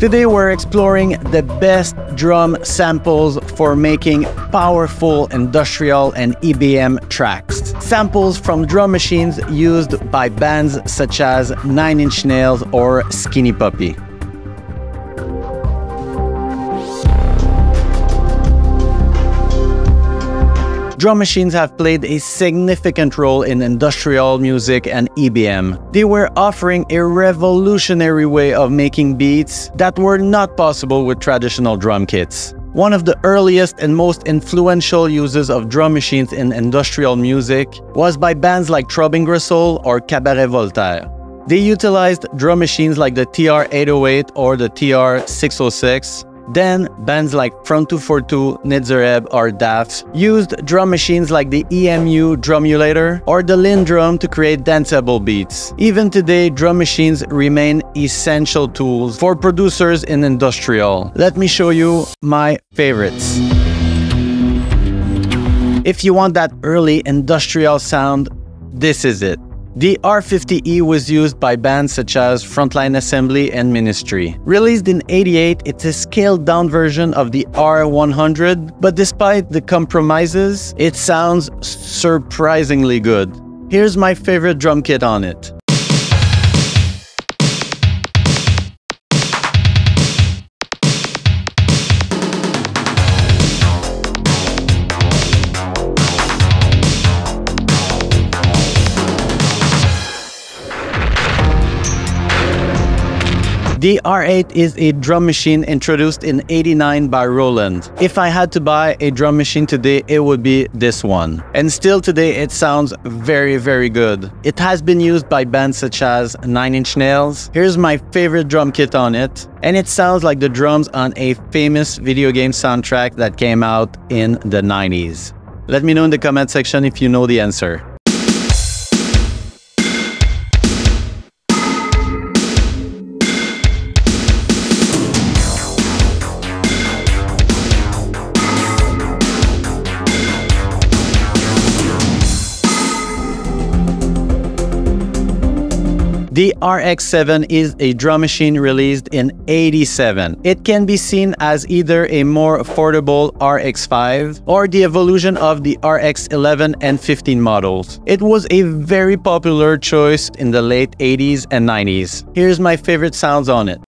Today we're exploring the best drum samples for making powerful industrial and EBM tracks. Samples from drum machines used by bands such as Nine Inch Nails or Skinny Puppy. Drum machines have played a significant role in industrial music and EBM. They were offering a revolutionary way of making beats that were not possible with traditional drum kits. One of the earliest and most influential uses of drum machines in industrial music was by bands like Trobingressol or Cabaret Voltaire. They utilized drum machines like the TR-808 or the TR-606. Then, bands like Front 242, Nitzereb, or DAF used drum machines like the EMU Drumulator or the Linn Drum to create danceable beats. Even today, drum machines remain essential tools for producers in industrial. Let me show you my favorites. If you want that early industrial sound, this is it. The R50E was used by bands such as Frontline Assembly and Ministry. Released in '88, it's a scaled-down version of the R100, but despite the compromises, it sounds surprisingly good. Here's my favorite drum kit on it. The R8 is a drum machine introduced in '89 by Roland. If I had to buy a drum machine today, it would be this one. And still today, it sounds very, very good. It has been used by bands such as Nine Inch Nails. Here's my favorite drum kit on it. And it sounds like the drums on a famous video game soundtrack that came out in the '90s. Let me know in the comment section if you know the answer. The RX-7 is a drum machine released in '87. It can be seen as either a more affordable RX-5 or the evolution of the RX-11 and 15 models. It was a very popular choice in the late '80s and '90s. Here's my favorite sounds on it.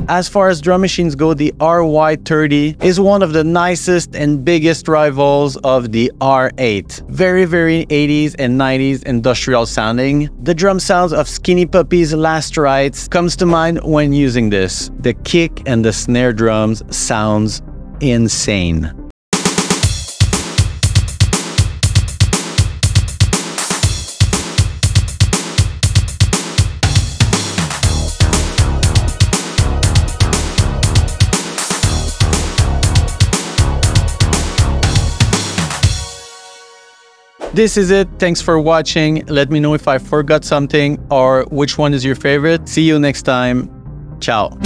As far as drum machines go, the RY30 is one of the nicest and biggest rivals of the R8. Very, very 80s and 90s industrial sounding. The drum sounds of Skinny Puppy's Last Rites comes to mind when using this. The kick and the snare drums sounds insane. This is it. Thanks for watching. Let me know if I forgot something or which one is your favorite. See you next time. Ciao.